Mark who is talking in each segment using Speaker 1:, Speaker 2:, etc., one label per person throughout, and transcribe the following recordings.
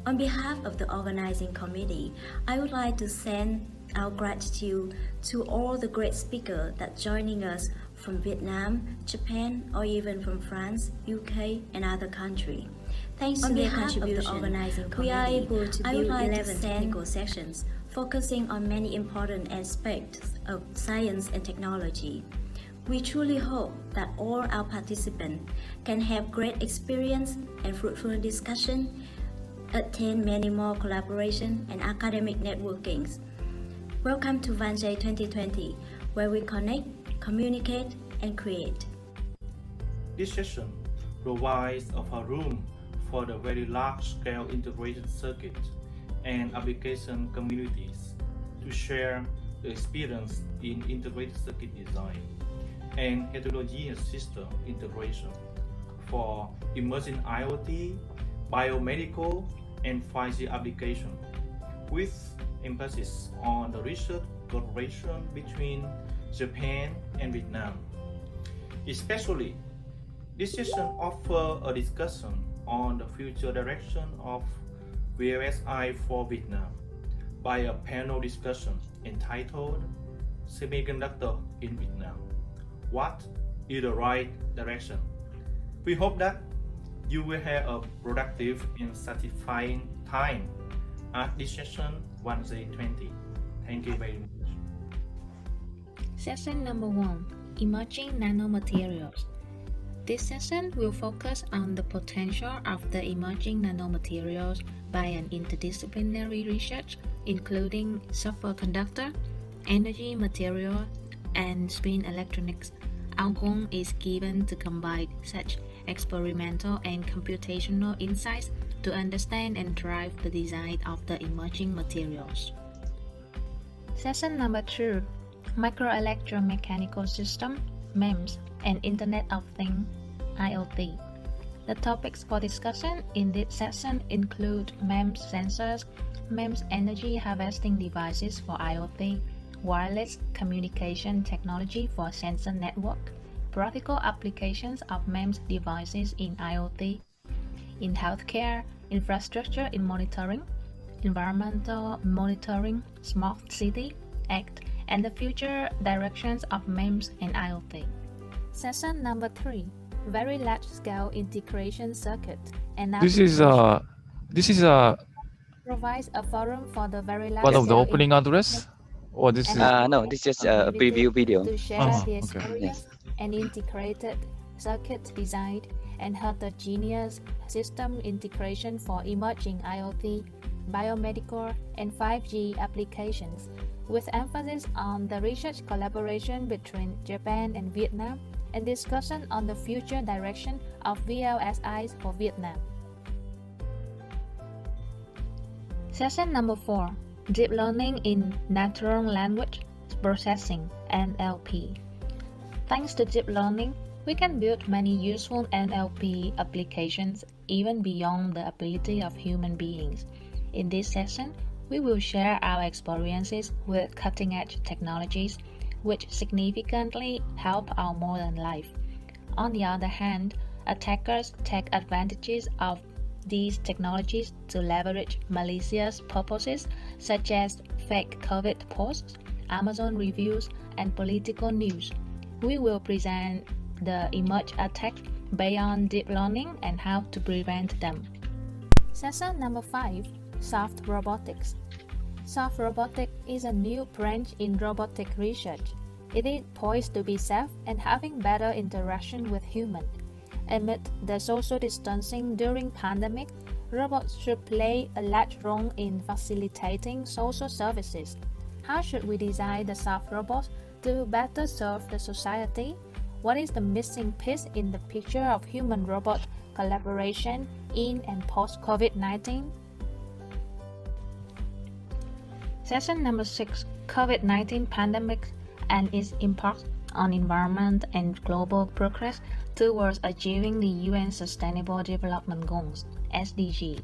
Speaker 1: On behalf of the organizing committee, I would like to send our gratitude to all the great speakers that joining us from Vietnam, Japan, or even from France, UK, and other countries. Thanks to their contribution, we are able to build 11 technical sessions, focusing on many important aspects of science and technology. We truly hope that all our participants can have great experience and fruitful discussion, attain many more collaboration and academic networkings. Welcome to VANJ 2020, where we connect, communicate, and create.
Speaker 2: This session provides a forum for the very large-scale integrated circuit and application communities to share the experience in integrated circuit design and heterogeneous system integration for emerging IoT, biomedical, and 5G application, with emphasis on the research collaboration between Japan and Vietnam. Especially, this session offers a discussion on the future direction of VLSI for Vietnam by a panel discussion entitled Semiconductor in Vietnam. What is the right direction? We hope that you will have a productive and satisfying time at this session 1J20. Thank you very much.
Speaker 3: Session number 1, Emerging Nanomaterials. This session will focus on the potential of the emerging nanomaterials by an interdisciplinary research, including superconductor, energy material, and spin electronics. Our goal is given to combine such experimental and computational insights to understand and drive the design of the emerging materials. Session number 2, Microelectromechanical System, MEMS, and Internet of Things, IoT. The topics for discussion in this session include MEMS sensors, MEMS energy harvesting devices for IoT, wireless communication technology for sensor network, practical applications of MEMS devices in IoT, in healthcare, infrastructure in monitoring, environmental monitoring, smart city, ACT, and the future directions of MEMS and IoT. Session number 3, Very Large-Scale Integration Circuit. And
Speaker 4: This is
Speaker 3: provides a forum for the very large
Speaker 4: one of the opening address, or this is
Speaker 5: No, this is just a preview video.
Speaker 3: to share the
Speaker 4: okay.
Speaker 3: experience and integrated circuit design and heterogeneous system integration for emerging IoT, biomedical, and 5G applications, with emphasis on the research collaboration between Japan and Vietnam and discussion on the future direction of VLSIs for Vietnam. Session number 4, Deep Learning in Natural Language Processing, NLP. Thanks to deep learning, we can build many useful NLP applications even beyond the ability of human beings. In this session, we will share our experiences with cutting-edge technologies which significantly help our modern life. On the other hand, attackers take advantages of these technologies to leverage malicious purposes such as fake COVID posts, Amazon reviews, and political news. We will present the emerging attacks based on deep learning and how to prevent them. Session number 5, Soft Robotics. Soft robotics is a new branch in robotic research. It is poised to be safe and having better interaction with humans. Amid the social distancing during pandemic, robots should play a large role in facilitating social services. How should we design the soft robots to better serve the society? What is the missing piece in the picture of human-robot collaboration in and post-COVID-19? Session number 6, COVID-19 pandemic and its impact on environment and global progress towards achieving the UN Sustainable Development Goals, SDGs.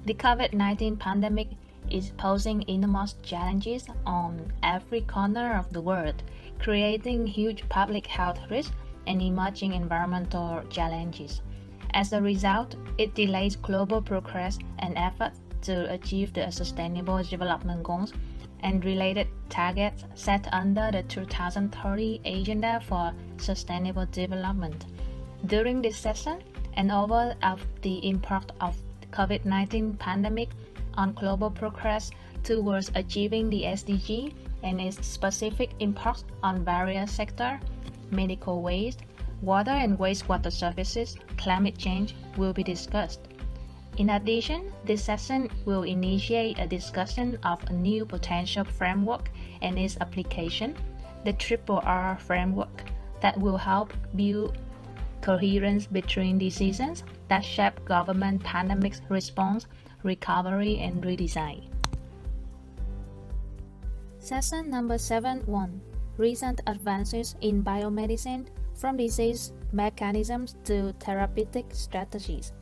Speaker 3: The COVID-19 pandemic is posing enormous challenges on every corner of the world, creating huge public health risks and emerging environmental challenges. As a result, it delays global progress and efforts to achieve the Sustainable Development Goals and related targets set under the 2030 Agenda for Sustainable Development. During this session, an overview of the impact of the COVID-19 pandemic on global progress towards achieving the SDG and its specific impact on various sectors, medical waste, water and wastewater services, climate change will be discussed. In addition, this session will initiate a discussion of a new potential framework and its application, the Triple R framework, that will help build coherence between decisions that shape government pandemic response, recovery, and redesign. Session number 7.1 Recent Advances in Biomedicine from Disease Mechanisms to Therapeutic Strategies.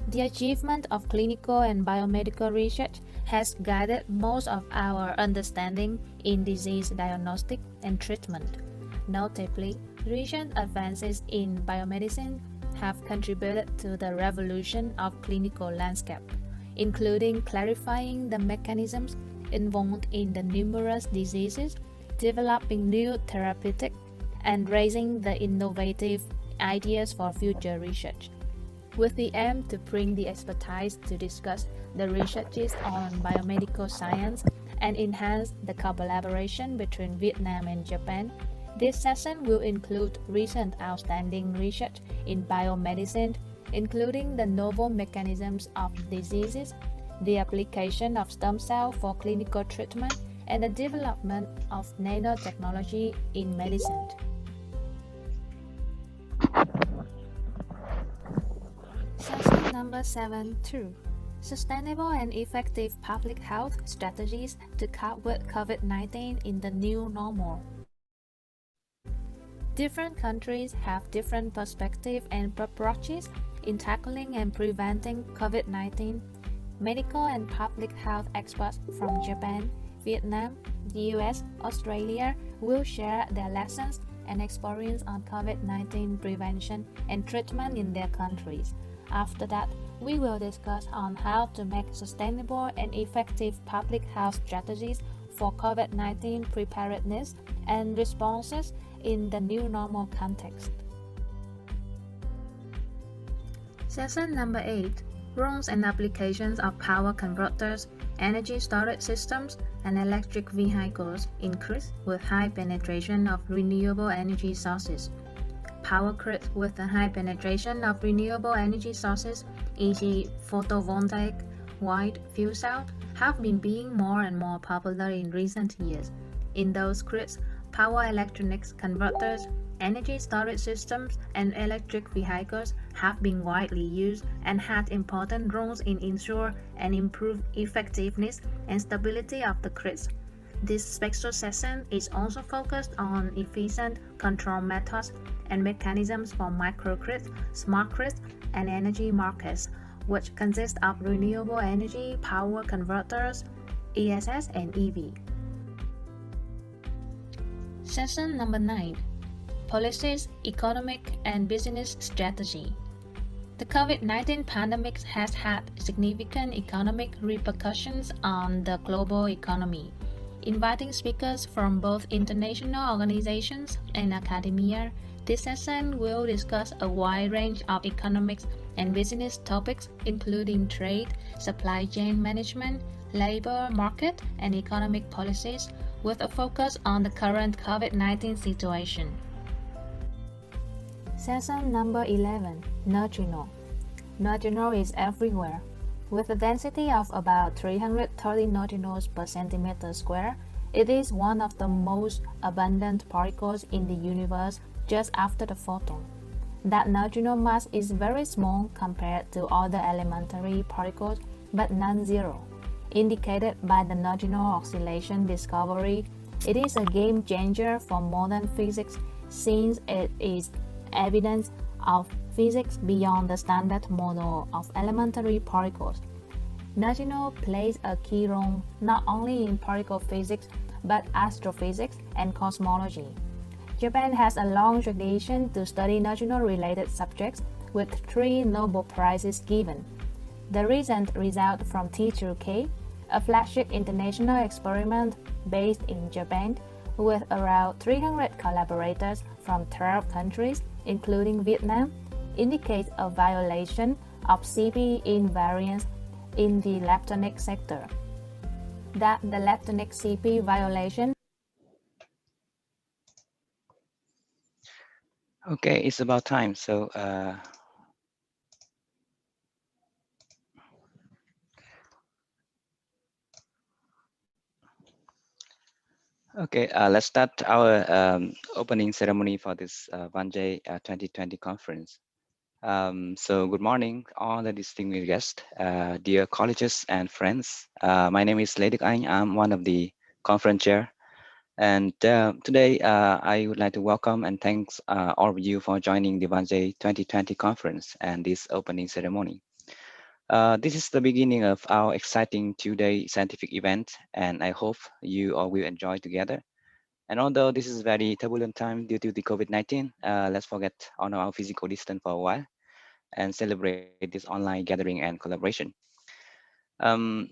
Speaker 3: The achievement of clinical and biomedical research has guided most of our understanding in disease diagnostic and treatment. Notably, recent advances in biomedicine have contributed to the revolution of clinical landscape, including clarifying the mechanisms involved in the numerous diseases, developing new therapeutics, and raising the innovative ideas for future research. With the aim to bring the expertise to discuss the researches on biomedical science and enhance the collaboration between Vietnam and Japan, this session will include recent outstanding research in biomedicine, including the novel mechanisms of diseases, the application of stem cells for clinical treatment, and the development of nanotechnology in medicine. Session number 7.2 Sustainable and Effective Public Health Strategies to Cope with COVID-19 in the New Normal. Different countries have different perspectives and approaches in tackling and preventing COVID-19. Medical and public health experts from Japan, Vietnam, the US, Australia will share their lessons and experience on COVID-19 prevention and treatment in their countries. After that, we will discuss on how to make sustainable and effective public health strategies for COVID-19 preparedness and responses in the new normal context. Session number 8 Roles and applications of power converters, energy storage systems, and electric vehicles increase with high penetration of renewable energy sources. Power grids with a high penetration of renewable energy sources, e.g. photovoltaic, wind, fuel cell, have been being more and more popular in recent years. In those grids, power electronics converters, energy storage systems, and electric vehicles have been widely used and had important roles in ensure and improve effectiveness and stability of the grids. This special session is also focused on efficient control methods and mechanisms for microgrids, smart grids, and energy markets, which consist of renewable energy power converters, ESS, and EV. Session number 9 Policies, Economic, and Business Strategy. The COVID-19 pandemic has had significant economic repercussions on the global economy. Inviting speakers from both international organizations and academia, this session will discuss a wide range of economics and business topics including trade, supply chain management, labor market, and economic policies, with a focus on the current COVID-19 situation. Session number 11 Neutrino. Neutrino is everywhere. With a density of about 330 neutrinos per centimeter square, it is one of the most abundant particles in the universe just after the photon. That neutrino mass is very small compared to other elementary particles, but non-zero. Indicated by the neutrino oscillation discovery, it is a game changer for modern physics since it is evidence of physics beyond the standard model of elementary particles. Neutrino plays a key role not only in particle physics but astrophysics and cosmology. Japan has a long tradition to study neutrino-related subjects, with 3 Nobel Prizes given. The recent result from T2K, a flagship international experiment based in Japan, with around 300 collaborators from 12 countries, including Vietnam, indicates a violation of CP invariance in the electronic sector. That the electronic CP violation.
Speaker 5: Okay, it's about time. So okay, let's start our opening ceremony for this VANJ 2020 conference. So good morning, all the distinguished guests, dear colleagues and friends. My name is Lê Đức Anh. I'm one of the conference chair. And today I would like to welcome and thanks all of you for joining the VANJ 2020 conference and this opening ceremony. This is the beginning of our exciting 2-day scientific event, and I hope you all will enjoy together. And although this is a very turbulent time due to the COVID-19, let's forget on our physical distance for a while and celebrate this online gathering and collaboration. The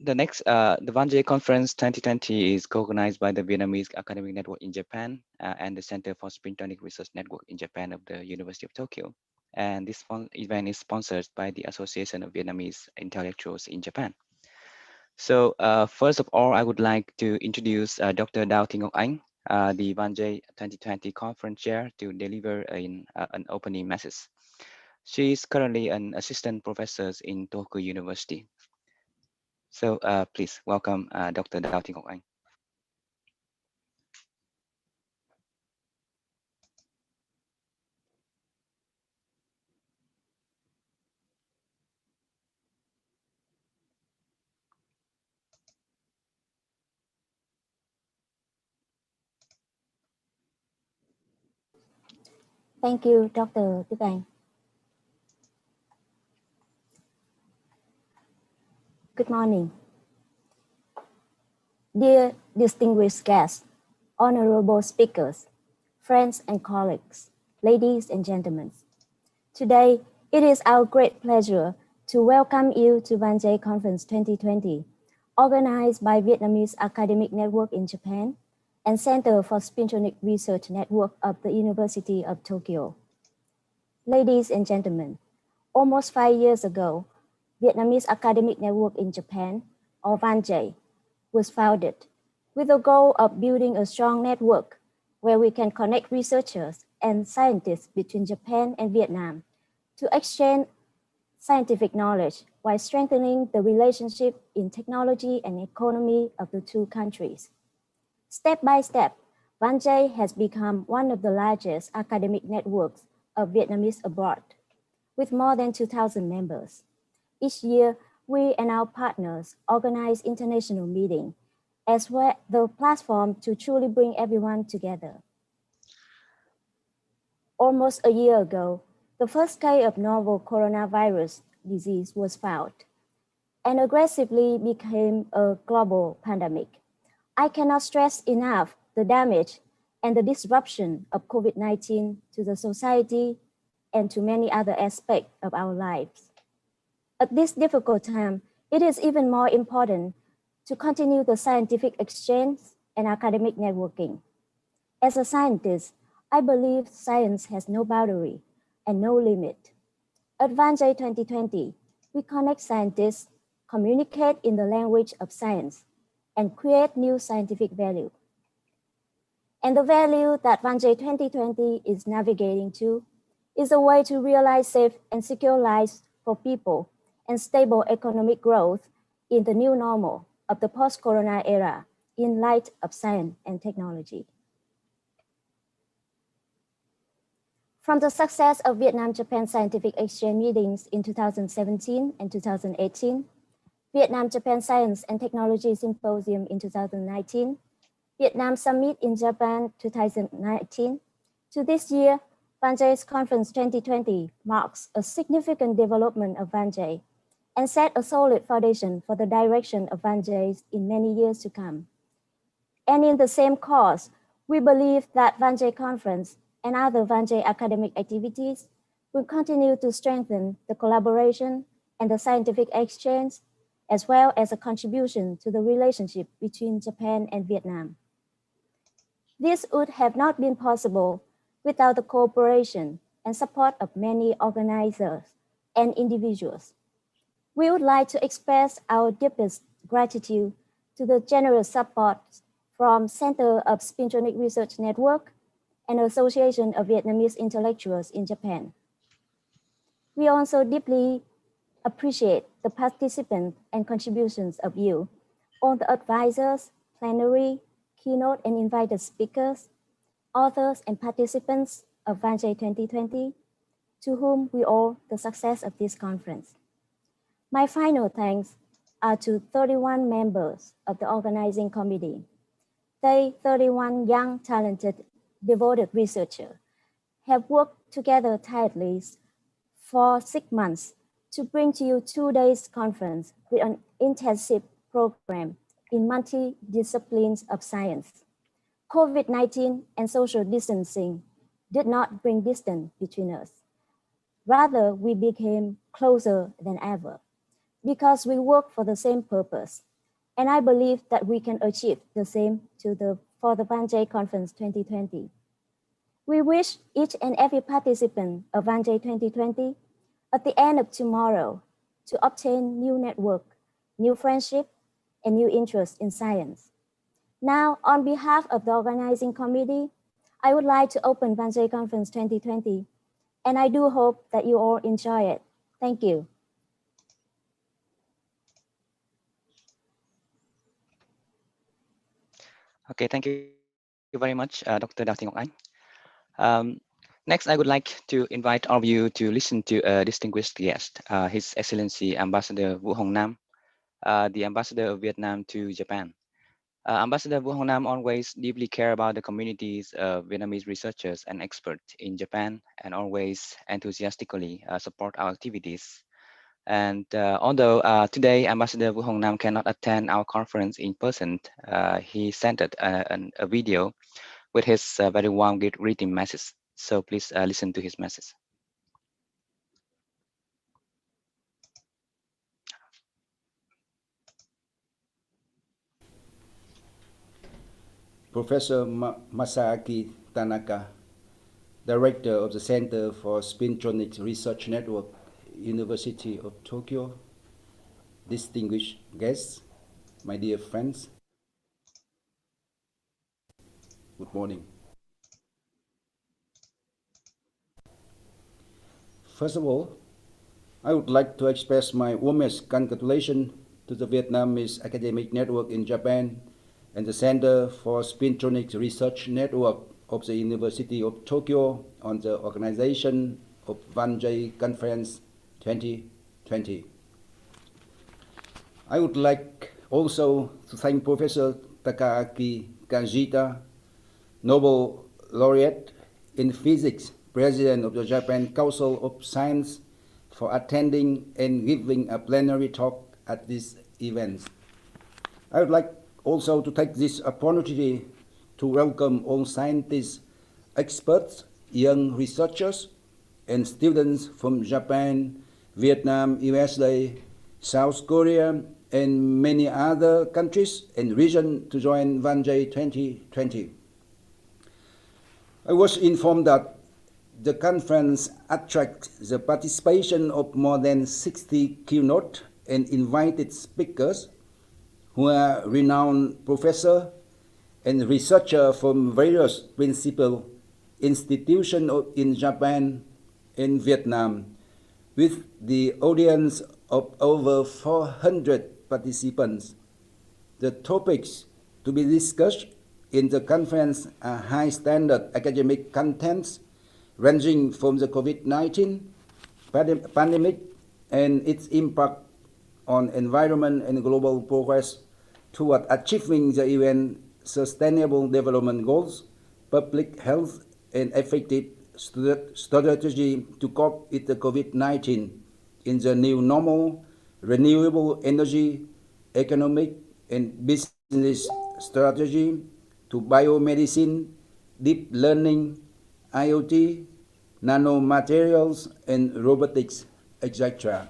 Speaker 5: VANJ Conference 2020 is co-organized by the Vietnamese Academic Network in Japan and the Center for Spintonic Research Network in Japan of the University of Tokyo. And this event is sponsored by the Association of Vietnamese Intellectuals in Japan. So first of all, I would like to introduce Dr. Đào Thị Ngọc Ánh, the VANJ 2020 conference chair, to deliver an opening message. She is currently an assistant professor in Tokyo University. So please welcome Dr. Đào Thị Ngọc Ánh.
Speaker 1: Thank you, Dr. Đức Anh. Good morning. Dear distinguished guests, honorable speakers, friends and colleagues, ladies and gentlemen. Today, it is our great pleasure to welcome you to VANJ Conference 2020, organized by Vietnamese Academic Network in Japan and Center for Spintonic Research Network of the University of Tokyo. Ladies and gentlemen, almost 5 years ago, Vietnamese Academic Network in Japan, or VANJ, was founded with the goal of building a strong network where we can connect researchers and scientists between Japan and Vietnam to exchange scientific knowledge while strengthening the relationship in technology and economy of the two countries. Step by step, VANJ has become one of the largest academic networks of Vietnamese abroad, with more than 2,000 members. Each year, we and our partners organize international meetings as well the platform to truly bring everyone together. Almost a year ago, the first case of novel coronavirus disease was found and aggressively became a global pandemic. I cannot stress enough the damage and the disruption of COVID-19 to the society and to many other aspects of our lives. At this difficult time, it is even more important to continue the scientific exchange and academic networking. As a scientist, I believe science has no boundary and no limit. At VANJ 2020, we connect scientists, communicate in the language of science, and create new scientific value. And the value that VANJ 2020 is navigating to is a way to realize safe and secure lives for people and stable economic growth in the new normal of the post-corona era in light of science and technology. From the success of Vietnam-Japan scientific exchange meetings in 2017 and 2018, Vietnam-Japan Science and Technology Symposium in 2019, Vietnam Summit in Japan 2019, to this year, VANJ Conference 2020 marks a significant development of VANJ and set a solid foundation for the direction of VANJ in many years to come. And in the same course, we believe that VANJ Conference and other VANJ academic activities will continue to strengthen the collaboration and the scientific exchange, as well as a contribution to the relationship between Japan and Vietnam. This would have not been possible without the cooperation and support of many organizers and individuals. We would like to express our deepest gratitude to the generous support from Center of Spintronic Research Network and Association of Vietnamese Intellectuals in Japan. We also deeply appreciate the participants and contributions of you, all the advisors, plenary, keynote and invited speakers, authors and participants of VANJ 2020, to whom we owe the success of this conference. My final thanks are to 31 members of the organizing committee. They, 31 young, talented, devoted researchers, have worked together tirelessly for 6 months to bring to you 2 days conference with an intensive program in multi-disciplines of science. COVID-19 and social distancing did not bring distance between us. Rather, we became closer than ever because we work for the same purpose. And I believe that we can achieve the same for the VANJ Conference 2020. We wish each and every participant of VANJ 2020 at the end of tomorrow to obtain new network, new friendship, and new interest in science. Now, on behalf of the organizing committee, I would like to open VANJ Conference 2020, and I do hope that you all enjoy it. Thank you.
Speaker 5: Okay, thank you very much, Dr. Dao Thi Ngọc Anh. Next, I would like to invite all of you to listen to a distinguished guest, His Excellency Ambassador Vũ Hồng Nam, the Ambassador of Vietnam to Japan. Ambassador Vũ Hồng Nam always deeply care about the communities of Vietnamese researchers and experts in Japan and always enthusiastically support our activities. And although today Ambassador Vũ Hồng Nam cannot attend our conference in person, he sent a video with his very warm greeting message. So please listen to his message.
Speaker 6: Professor Masaaki Tanaka, Director of the Center for Spintronic Research Network, University of Tokyo, distinguished guests, my dear friends, good morning. First of all, I would like to express my warmest congratulations to the Vietnamese Academic Network in Japan and the Center for Spintronic Research Network of the University of Tokyo on the organization of VANJ Conference 2020. I would like also to thank Professor Takaaki Kanjita, Nobel Laureate in Physics, President of the Japan Council of Science, for attending and giving a plenary talk at this event. I would like also to take this opportunity to welcome all scientists, experts, young researchers, and students from Japan, Vietnam, USA, South Korea, and many other countries and regions to join VANJ 2020. I was informed that the conference attracts the participation of more than 60 keynote and invited speakers who are renowned professors and researchers from various principal institutions in Japan and Vietnam, with the audience of over 400 participants. The topics to be discussed in the conference are high standard academic contents ranging from the COVID-19 pandemic and its impact on environment and global progress toward achieving the UN Sustainable Development Goals, public health, and effective strategy to cope with the COVID-19 in the new normal, renewable energy, economic, and business strategy, to biomedicine, deep learning, IoT, nanomaterials, and robotics, etc.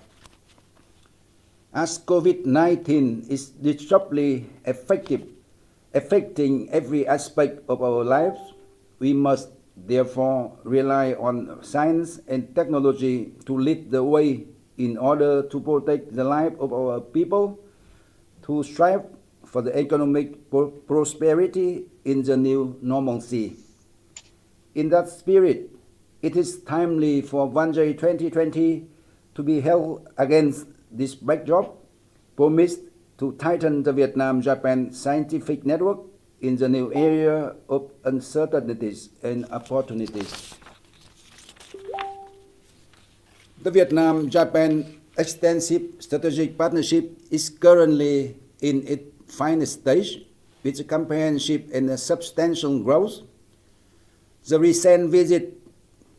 Speaker 6: As COVID-19 is disruptively affecting every aspect of our lives, we must therefore rely on science and technology to lead the way in order to protect the life of our people, to strive for the economic prosperity in the new normalcy. In that spirit, it is timely for VANJ 2020 to be held against this backdrop, promised to tighten the Vietnam-Japan scientific network in the new area of uncertainties and opportunities. The Vietnam-Japan extensive strategic partnership is currently in its finest stage, with a comprehensive and a substantial growth. The recent visit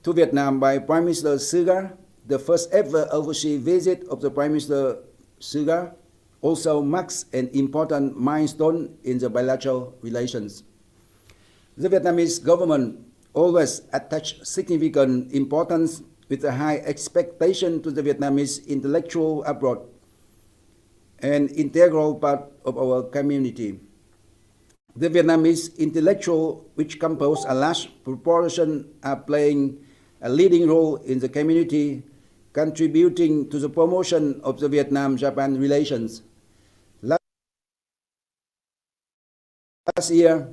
Speaker 6: to Vietnam by Prime Minister Suga, the first ever overseas visit of the Prime Minister Suga, also marks an important milestone in the bilateral relations. The Vietnamese government always attached significant importance with a high expectation to the Vietnamese intellectual abroad, an integral part of our community. The Vietnamese intellectuals, which compose a large proportion, are playing a leading role in the community, contributing to the promotion of the Vietnam-Japan relations. Last year,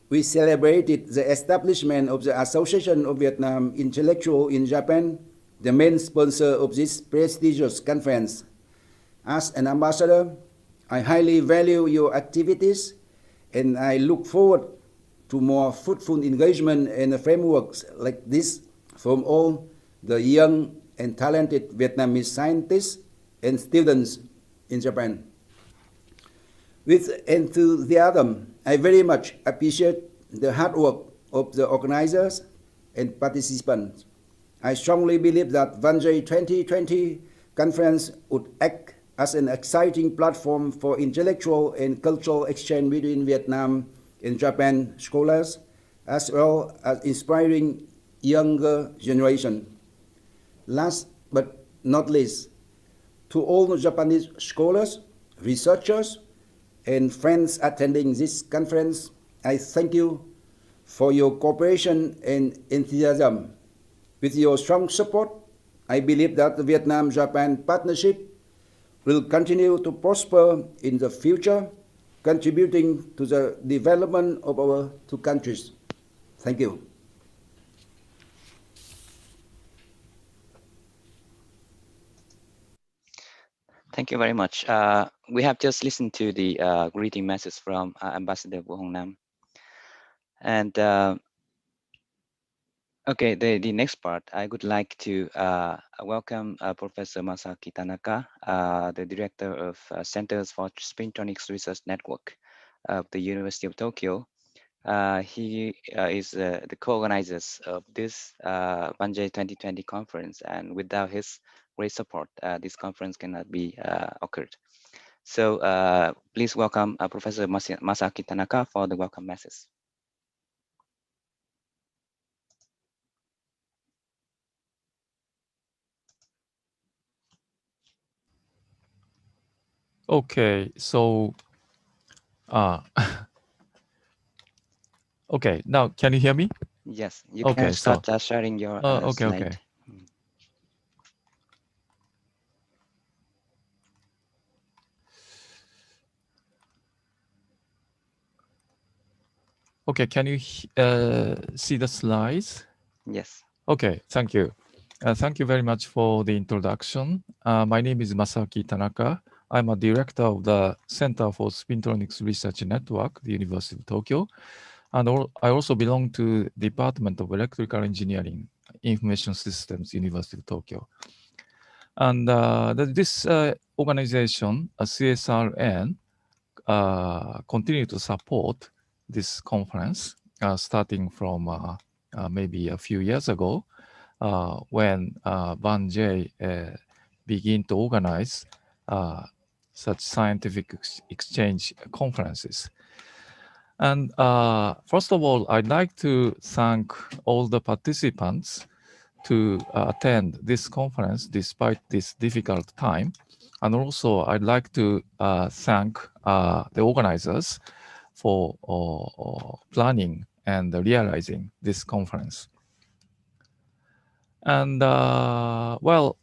Speaker 6: we celebrated the establishment of the Association of Vietnam Intellectuals in Japan, the main sponsor of this prestigious conference. As an ambassador, I highly value your activities, and I look forward to more fruitful engagement and frameworks like this from all the young and talented Vietnamese scientists and students in Japan. With enthusiasm, I very much appreciate the hard work of the organizers and participants. I strongly believe that VANJ 2020 conference would act as an exciting platform for intellectual and cultural exchange between Vietnam and Japan scholars, as well as inspiring younger generation. Last but not least, to all Japanese scholars, researchers, and friends attending this conference, I thank you for your cooperation and enthusiasm. With your strong support, I believe that the Vietnam-Japan partnership will continue to prosper in the future, contributing to the development of our two countries. Thank you.
Speaker 5: Thank you very much. We have just listened to the greeting message from Ambassador Wu Hong Nam. And okay, the next part, I would like to welcome Professor Masaki Tanaka, the Director of Centers for Spintronics Research Network of the University of Tokyo. He is the co-organizers of this VANJ 2020 conference, and without his great support, this conference cannot be occurred. So please welcome Professor Masaki Tanaka for the welcome message.
Speaker 4: Okay, so okay, now can you hear me?
Speaker 5: Yes, you
Speaker 4: Okay,
Speaker 5: can start sharing your
Speaker 4: okay,
Speaker 5: slide.
Speaker 4: okay. Okay, can you see the slides?
Speaker 5: Yes.
Speaker 4: Okay, thank you. Thank you very much for the introduction. My name is Masaki Tanaka. I'm a director of the Center for Spintronics Research Network, the University of Tokyo. And I also belong to the Department of Electrical Engineering, Information Systems, University of Tokyo. And this organization, CSRN, continue to support this conference starting from maybe a few years ago when VANJ began to organize such scientific exchange conferences. And first of all, I'd like to thank all the participants to attend this conference despite this difficult time. And also, I'd like to thank the organizers for planning and realizing this conference. And well,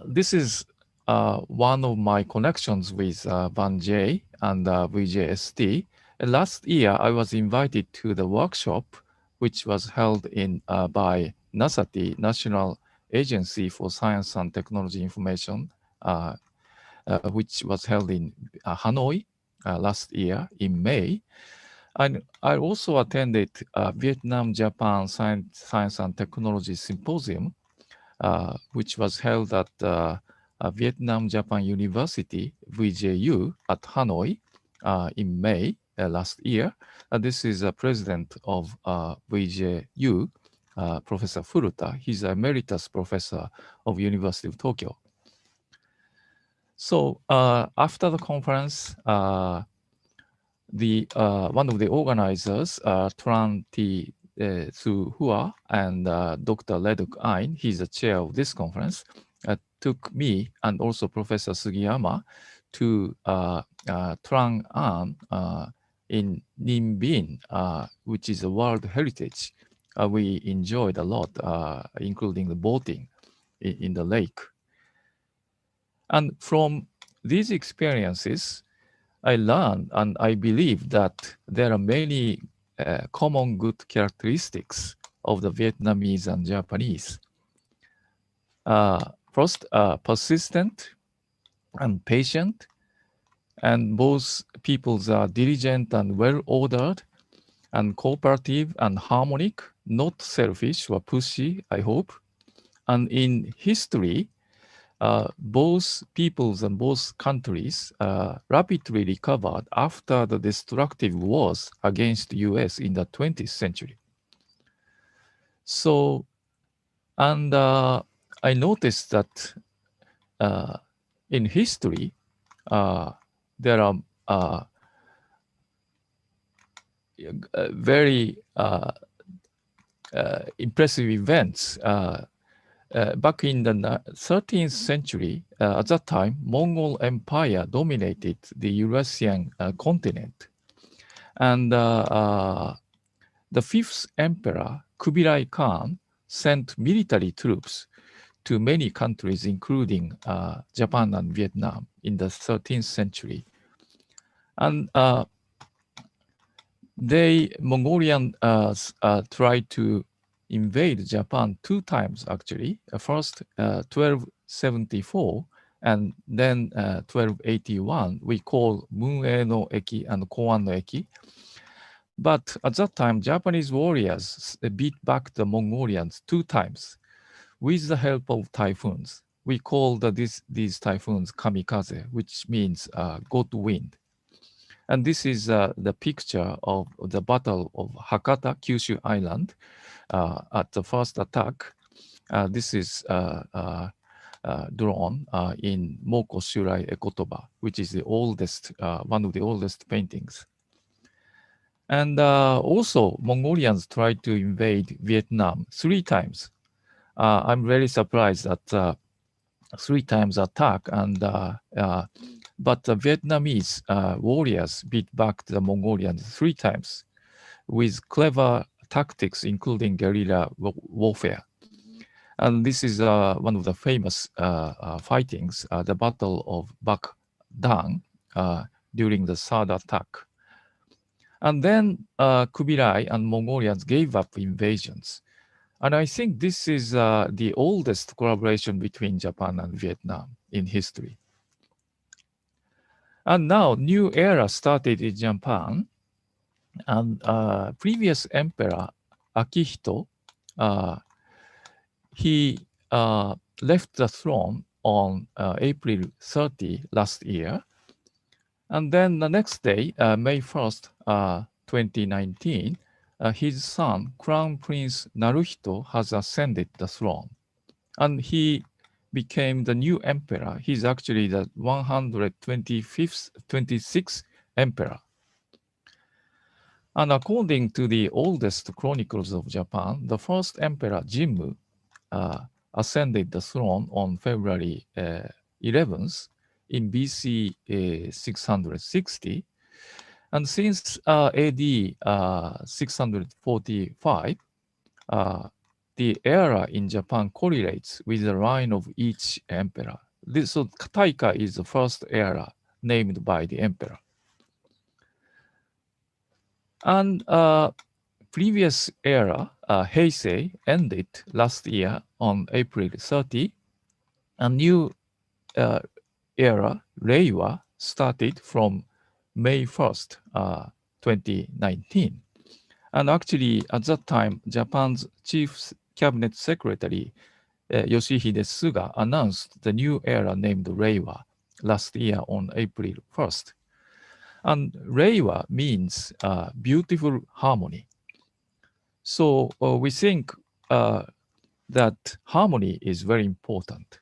Speaker 4: this is one of my connections with VANJ and VJST. Last year, I was invited to the workshop, which was held in by NASAT, National Agency for Science and Technology Information, which was held in Hanoi last year in May. And I also attended Vietnam-Japan Science and Technology Symposium, which was held at Vietnam-Japan University, VJU, at Hanoi in May last year. This is the president of VJU, Professor Furuta. He's an emeritus professor of University of Tokyo. So after the conference, one of the organizers, Tran T. Su Hua and Dr. Leduk Ain, he's the chair of this conference, took me and also Professor Sugiyama to Trang An in Ninh Binh, which is a World Heritage. We enjoyed a lot, including the boating in the lake. And from these experiences, I learned and I believe that there are many common good characteristics of the Vietnamese and Japanese. First, persistent and patient, and both peoples are diligent and well-ordered, and cooperative and harmonic, not selfish or pushy, I hope. And in history, both peoples and both countries rapidly recovered after the destructive wars against the US in the 20th century. So, and I noticed that in history, there are very impressive events. Back in the 13th century, at that time, Mongol Empire dominated the Eurasian continent. And the fifth emperor, Kublai Khan, sent military troops to many countries, including Japan and Vietnam in the 13th century. And Mongolian tried to invade Japan 2 times, actually. First, 1274, and then 1281, we call Mun'e no Eki and Koan no Eki. But at that time, Japanese warriors beat back the Mongolians 2 times with the help of typhoons. We call these typhoons kamikaze, which means God wind. And this is the picture of the Battle of Hakata, Kyushu Island, at the first attack. This is drawn in Moko Shurai Ekotoba, which is the oldest, one of the oldest paintings. And also, Mongolians tried to invade Vietnam 3 times. I'm very surprised that 3 times attack, and but the Vietnamese warriors beat back the Mongolians 3 times with clever tactics, including guerrilla warfare. And this is one of the famous fightings, the Battle of Bac Dang, during the third attack. And then Kublai and Mongolians gave up invasions. And I think this is the oldest collaboration between Japan and Vietnam in history. And now, new era started in Japan. And previous emperor, Akihito, he left the throne on April 30 last year. And then the next day, May 1st, 2019, his son, Crown Prince Naruhito, has ascended the throne. And he became the new emperor. He's actually the 126th emperor. And according to the oldest chronicles of Japan, the first emperor Jimmu ascended the throne on February 11th in BC 660. And since AD 645, the era in Japan correlates with the line of each emperor. So Taika is the first era named by the emperor. And previous era, Heisei, ended last year on April 30. A new era, Reiwa, started from May 1st, 2019. And actually, at that time, Japan's chief cabinet secretary, Yoshihide Suga, announced the new era named Reiwa last year on April 1st. And Reiwa means beautiful harmony. So we think that harmony is very important.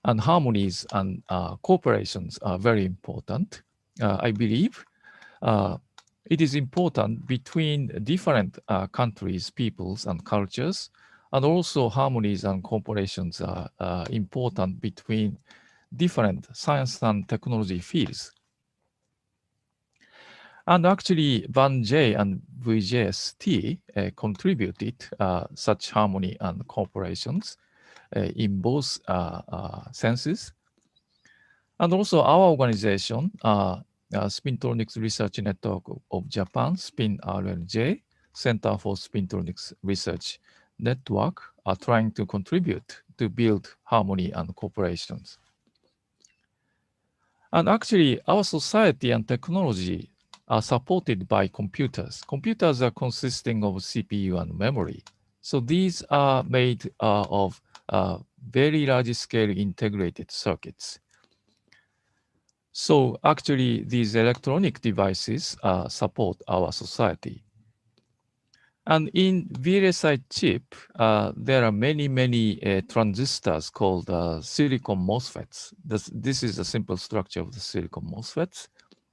Speaker 4: And harmonies and cooperations are very important. I believe it is important between different countries, peoples, and cultures. And also harmonies and cooperations are important between different science and technology fields. And actually, VANJ and VJST contributed such harmony and cooperations in both senses. And also our organization, Spintronics Research Network of Japan, SPIN-RLJ, Center for Spintronics Research Network, are trying to contribute to build harmony and cooperations. And actually, our society and technology are supported by computers. Computers are consisting of CPU and memory. So these are made of very large-scale integrated circuits. So actually, these electronic devices support our society. And in VLSI chip, there are many transistors called silicon MOSFETs. This is the simple structure of the silicon MOSFETs.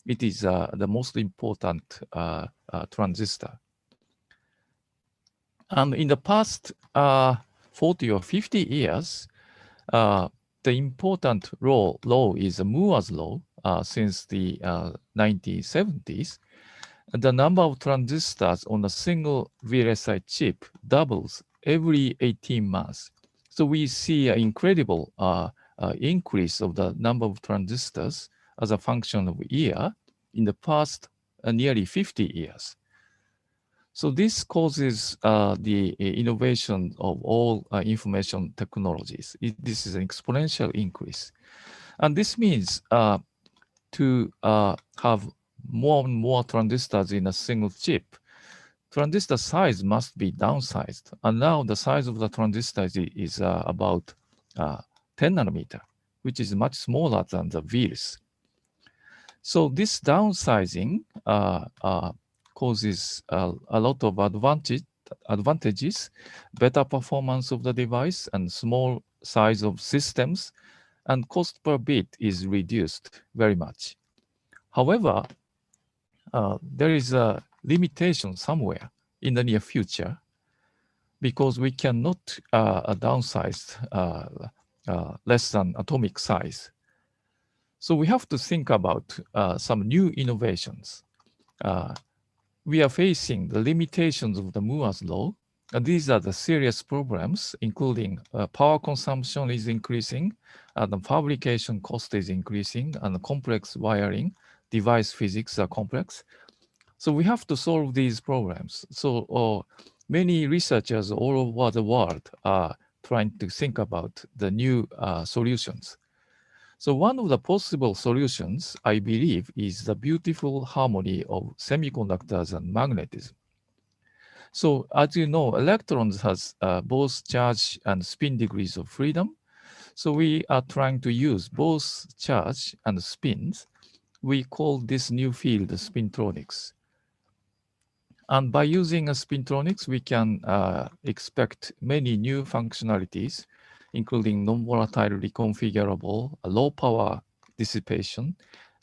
Speaker 4: It is the most important transistor. And in the past 40 or 50 years, the important law is Moore's law since the 1970s. The number of transistors on a single VLSI chip doubles every 18 months. So we see an incredible increase of the number of transistors as a function of year in the past nearly 50 years. So this causes the innovation of all information technologies. This is an exponential increase. And this means to have more and more transistors in a single chip, transistor size must be downsized. And now the size of the transistor is about 10 nanometer, which is much smaller than the wheels. So this downsizing causes a lot of advantages, better performance of the device and small size of systems, and cost per bit is reduced very much. However, there is a limitation somewhere in the near future because we cannot downsize less than atomic size. So we have to think about some new innovations. We are facing the limitations of the Moore's law. These are the serious problems, including power consumption is increasing, the fabrication cost is increasing, and complex wiring, device physics are complex. So we have to solve these problems. So many researchers all over the world are trying to think about the new solutions. So one of the possible solutions, I believe, is the beautiful harmony of semiconductors and magnetism. So as you know, electrons has both charge and spin degrees of freedom. So we are trying to use both charge and spins. We call this new field spintronics. And by using a spintronics, we can expect many new functionalities, including non-volatile reconfigurable, low power dissipation,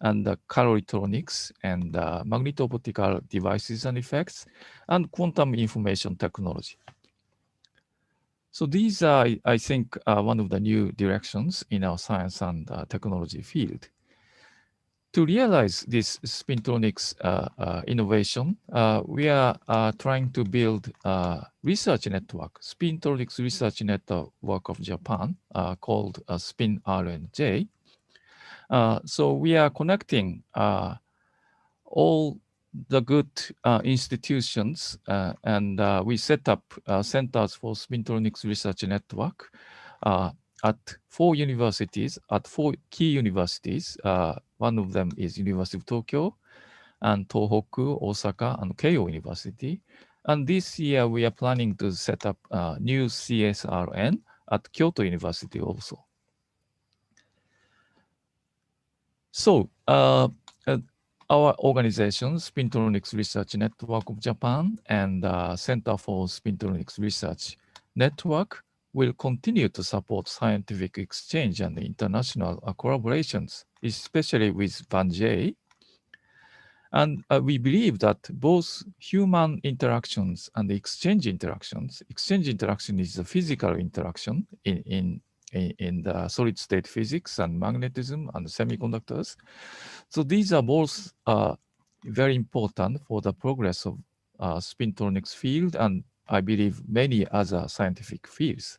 Speaker 4: and caloritronics, and magneto-optical devices and effects, and quantum information technology. So these are, I think, one of the new directions in our science and technology field. To realize this spintronics innovation, we are trying to build a research network, spintronics research network of Japan, called Spin RNJ. So we are connecting all the good institutions, and we set up centers for spintronics research network at 4 universities, at 4 key universities. One of them is University of Tokyo, and Tohoku, Osaka, and Keio University. And this year we are planning to set up a new CSRN at Kyoto University also. So our organization, Spintronics Research Network of Japan and Center for Spintronics Research Network, will continue to support scientific exchange and international collaborations, especially with VANJ. And we believe that both human interactions and exchange interaction is a physical interaction in the solid state physics and magnetism and semiconductors. So these are both very important for the progress of spintronics field, and I believe many other scientific fields.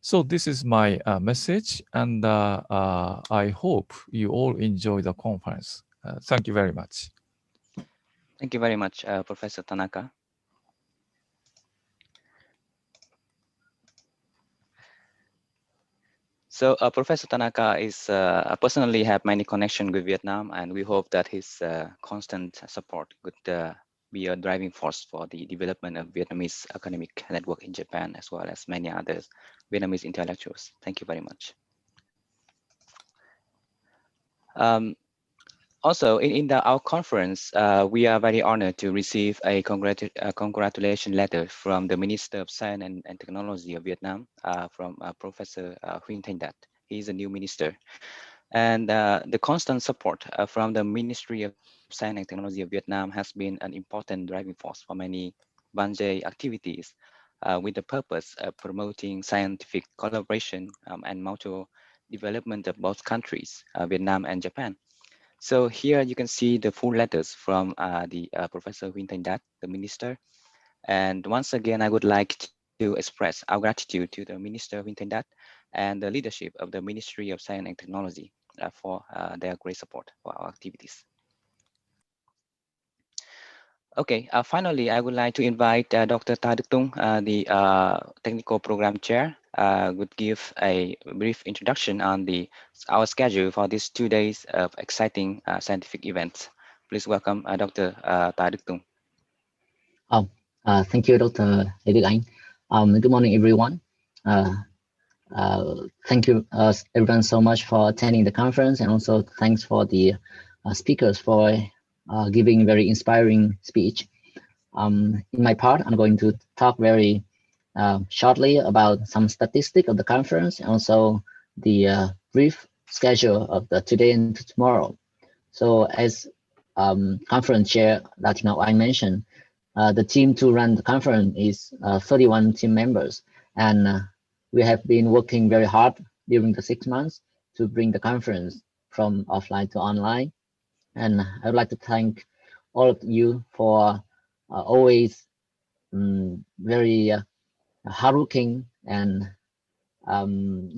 Speaker 4: So this is my message, and I hope you all enjoy the conference. Thank you very much.
Speaker 5: Thank you very much, Professor Tanaka. So Professor Tanaka is personally have many connections with Vietnam, and we hope that his constant support could be a driving force for the development of Vietnamese academic network in Japan, as well as many others Vietnamese intellectuals. Thank you very much. Also, in our conference, we are very honored to receive a congratulation letter from the Minister of Science and Technology of Vietnam, from Professor Huỳnh Thanh Dat. He is a new minister. And the constant support from the Ministry of Science and Technology of Vietnam has been an important driving force for many VANJ activities, with the purpose of promoting scientific collaboration and mutual development of both countries, Vietnam and Japan. So here you can see the full letters from the Professor Huỳnh Thanh Dat, the minister. And once again, I would like to express our gratitude to the Minister Huỳnh Thanh Dat and the leadership of the Ministry of Science and Technology for their great support for our activities. Okay, finally, I would like to invite Dr. Ta Đức Tung, the Technical Program Chair, would give a brief introduction on our schedule for these 2 days of exciting scientific events. Please welcome Dr. Ta Đức Tung.
Speaker 7: Thank you, Dr. Lê Đức Anh. Good morning, everyone. Thank you, everyone, so much for attending the conference, and also thanks for the speakers for giving very inspiring speech. In my part, I'm going to talk very shortly about some statistics of the conference, and also the brief schedule of the today and tomorrow. So as conference chair Latino I mentioned, the team to run the conference is 31 team members, and we have been working very hard during the 6 months to bring the conference from offline to online. And I would like to thank all of you for always very hardworking and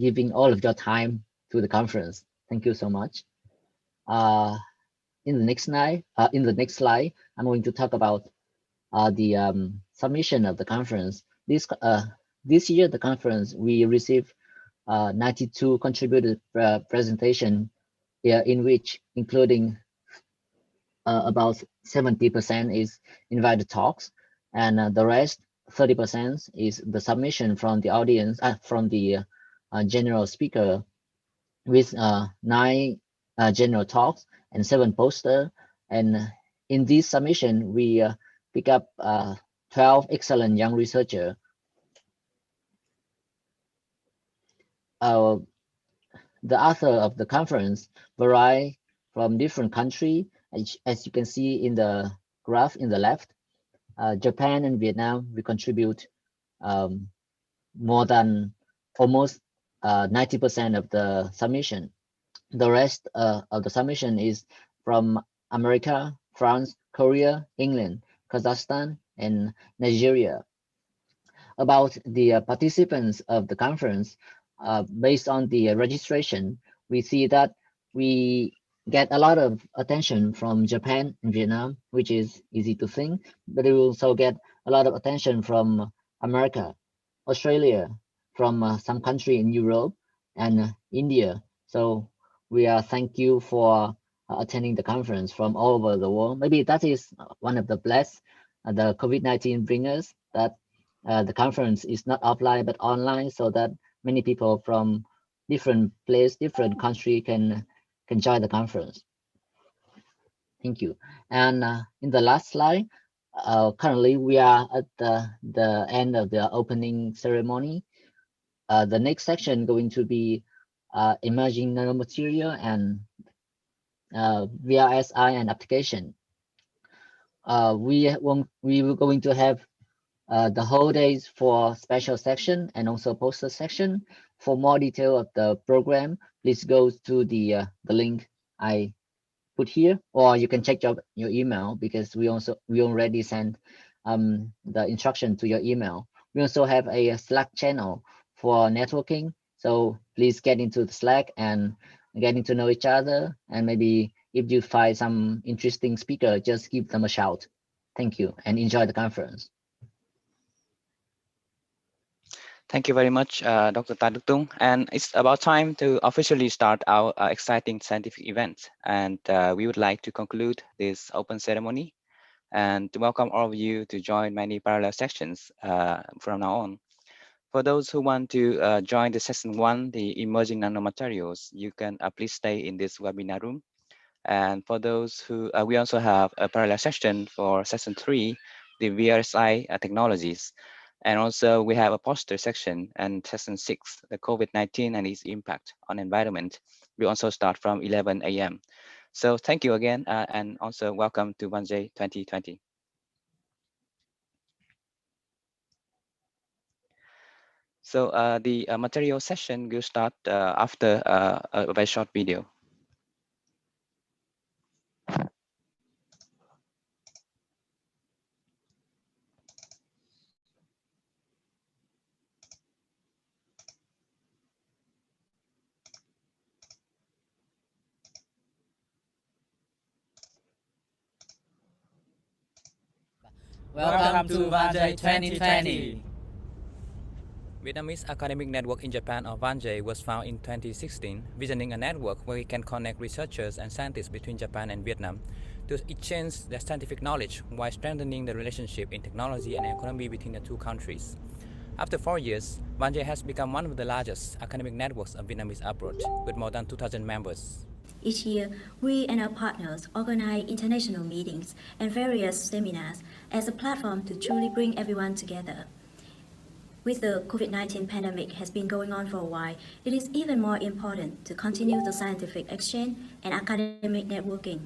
Speaker 7: giving all of your time to the conference. Thank you so much. In the next slide, I'm going to talk about the submission of the conference. This year, the conference, we received 92 contributed presentation, in which including about 70% is invited talks, and the rest 30% is the submission from the audience, from the general speaker, with 9 general talks and 7 posters. And in this submission, we pick up 12 excellent young researchers. The author of the conference vary from different countries. As you can see in the graph in the left, Japan and Vietnam, we contribute more than almost 90% of the submission. The rest of the submission is from America, France, Korea, England, Kazakhstan, and Nigeria. About the participants of the conference, based on the registration, we see that we get a lot of attention from Japan and Vietnam, which is easy to think, but we also get a lot of attention from America, Australia, from some country in Europe, and India. So we are thank you for attending the conference from all over the world. Maybe that is one of the bless the COVID-19 bring us, that the conference is not offline but online, so that many people from different place, different country can join the conference. Thank you. And in the last slide, currently we are at the end of the opening ceremony. The next section going to be emerging nanomaterial and VRSI and application. We were going to have the whole days for special section and also poster section. For more detail of the program, please go to the link I put here, or you can check your email, because we already sent the instruction to your email. We also have a Slack channel for networking, so please get into the Slack and getting to know each other, and maybe if you find some interesting speaker, just give them a shout. Thank you and enjoy the conference.
Speaker 5: Thank you very much, Dr. Tan Duc Tung. And it's about time to officially start our exciting scientific event. And we would like to conclude this open ceremony and to welcome all of you to join many parallel sections from now on. For those who want to join the session 1, the emerging nanomaterials, you can please stay in this webinar room. And for those who, we also have a parallel section for session 3, the VRSI technologies. And also we have a poster section, and session 6, the COVID-19 and its impact on environment. We also start from 11 a.m. So thank you again, and also welcome to VANJ 2020. So the material session will start after a very short video.
Speaker 8: Welcome to VANJ 2020.
Speaker 9: Vietnamese Academic Network in Japan, or VANJ, was founded in 2016, visioning a network where we can connect researchers and scientists between Japan and Vietnam to exchange their scientific knowledge while strengthening the relationship in technology and economy between the two countries. After 4 years, VANJ has become one of the largest academic networks of Vietnamese abroad, with more than 2,000 members.
Speaker 1: Each year, we and our partners organize international meetings and various seminars as a platform to truly bring everyone together. With the COVID-19 pandemic has been going on for a while, it is even more important to continue the scientific exchange and academic networking.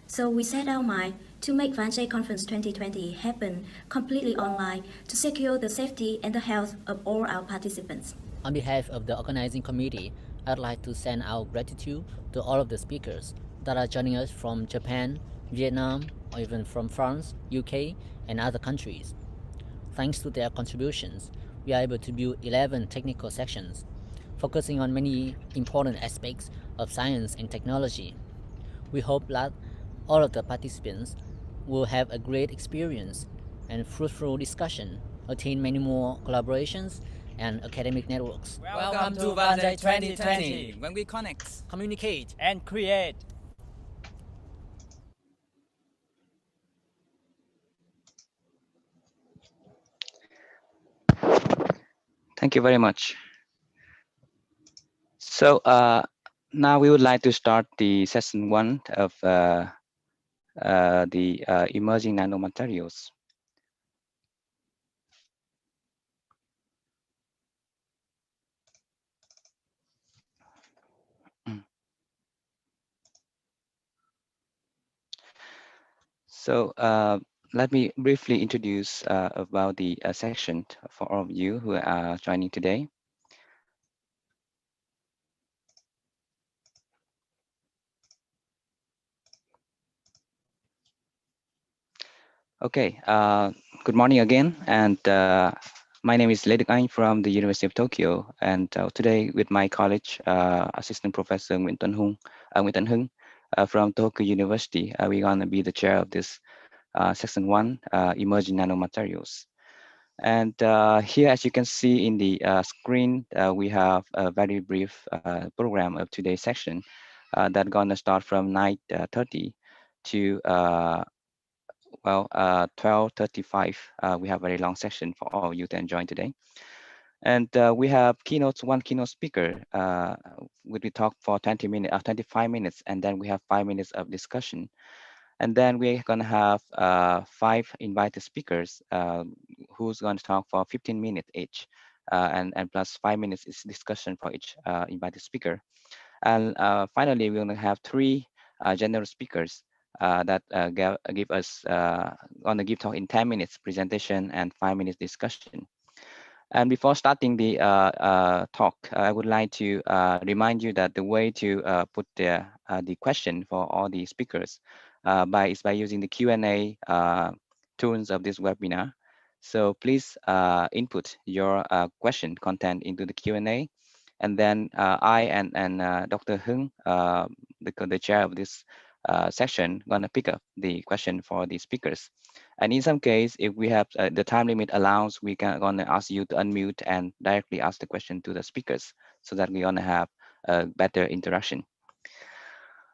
Speaker 1: So we set our mind to make VANJ Conference 2020 happen completely online to secure the safety and the health of all our participants.
Speaker 10: On behalf of the organizing committee, I'd like to send our gratitude to all of the speakers that are joining us from Japan, Vietnam, or even from France, UK, and other countries. Thanks to their contributions, we are able to build 11 technical sections, focusing on many important aspects of science and technology. We hope that all of the participants will have a great experience and fruitful discussion, attain many more collaborations and academic networks.
Speaker 8: Welcome to VANJ 2020,
Speaker 9: when we connect,
Speaker 10: Communicate
Speaker 8: and create.
Speaker 5: Thank you very much. So now we would like to start the session 1 of the emerging nanomaterials. So let me briefly introduce about the section for all of you who are joining today. Okay, good morning again, and my name is Ledek Anh from the University of Tokyo, and today with my college, Assistant Professor Nguyễn Tân Hưng from Tokyo University, we're gonna be the chair of this section 1, emerging nanomaterials. And here, as you can see in the screen, we have a very brief program of today's section that's gonna start from 9:30 to 12:35. We have a very long session for all of you to enjoy today. And we have one keynote speaker, which we talk for 25 minutes, and then we have 5 minutes of discussion. And then we're gonna have 5 invited speakers who's going to talk for 15 minutes each, and plus 5 minutes is discussion for each invited speaker. And finally, we're gonna have 3 general speakers that give us gonna give talk in 10 minutes presentation and 5 minutes discussion. And before starting the talk, I would like to remind you that the way to put the question for all the speakers is by using the Q&A tools of this webinar. So please input your question content into the Q&A, and then I and Dr. Hưng, the chair of this section, gonna pick up the question for the speakers. And in some case, if we have the time limit allows, we can gonna ask you to unmute and directly ask the question to the speakers, so that we're gonna have a better interaction.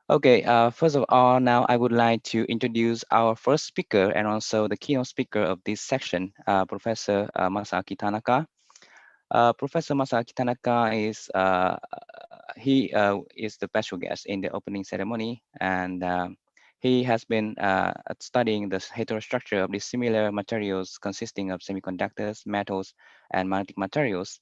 Speaker 5: Okay, first of all, now I would like to introduce our first speaker and also the keynote speaker of this section, Professor Masaaki Tanaka. Professor Masaaki Tanaka is the special guest in the opening ceremony, and he has been studying the heterostructure of the similar materials consisting of semiconductors, metals, and magnetic materials.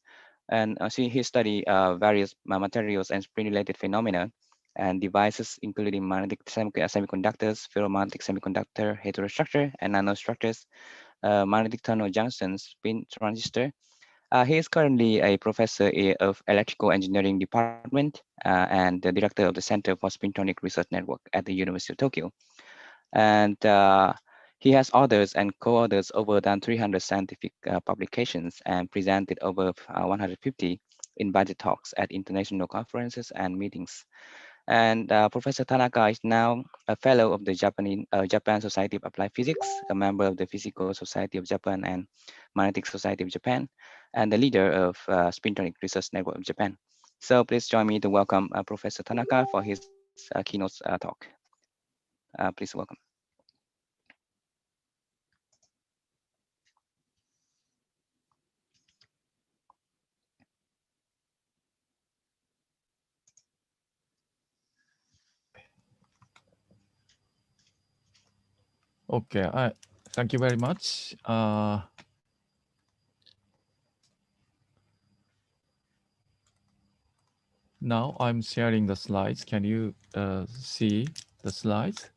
Speaker 5: And he studied various materials and spin-related phenomena and devices, including magnetic semiconductors, ferromagnetic semiconductor, heterostructure, and nanostructures, magnetic tunnel junctions, spin transistor. He is currently a professor of electrical engineering department and the director of the Center for Spintronic Research Network at the University of Tokyo. And he has authors and co-authors over than 300 scientific publications and presented over 150 invited talks at international conferences and meetings. And Professor Tanaka is now a fellow of the Japan Society of Applied Physics, a member of the Physical Society of Japan and Magnetic Society of Japan, and the leader of Spintronic Research Network of Japan. So please join me to welcome Professor Tanaka for his keynote talk. Please welcome.
Speaker 4: Okay, thank you very much. Now I'm sharing the slides. Can you see the slides?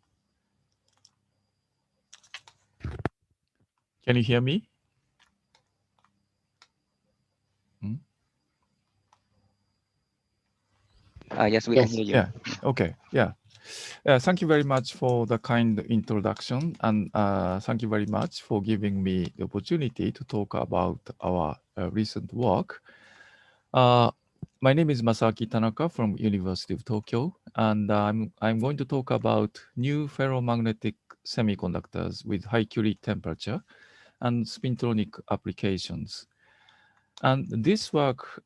Speaker 4: Can you hear me?
Speaker 5: Yes, we can hear you.
Speaker 4: Yeah. Okay. Yeah. Thank you very much for the kind introduction, and thank you very much for giving me the opportunity to talk about our recent work. My name is Masaaki Tanaka from University of Tokyo, and I'm going to talk about new ferromagnetic semiconductors with high Curie temperature and spintronic applications. And this work